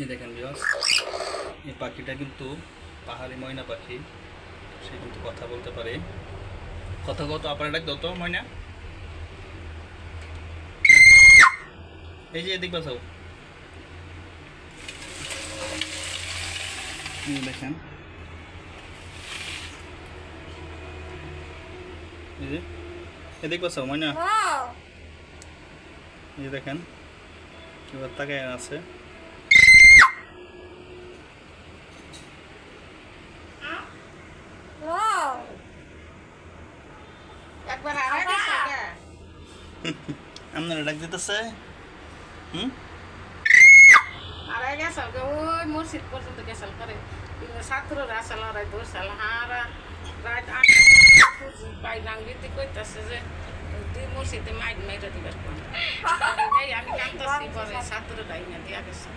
এই দেখেন ভিউয়ার্স, এই পাখিটা কিন্তু পাহাড়ি ময়না পাখি। সে কিন্তু কথা বলতে পারে। কথা কত আপনার ডাক দাও তো ময়না। এই যে এদিক বাঁচাও। দেখেন এই যে এদিক বাঁচাও ময়না। এই যে দেখেন এবার তাকায় আছে। আপনারা ডাক দিতেছে। আড়াই গেছাল ওই মসজিদ পর্যন্ত গেছাল করে ছাত্ররা আসল আড়াই ধরছাল হারা রাত 8 পাই রাঙ্গিতে কইতাছে যে তুই মসজিদে মাইট মাইটা দিবার কোন আমি কান্তাছি পরে ছাত্ররা ইনা দিয়া গেছে।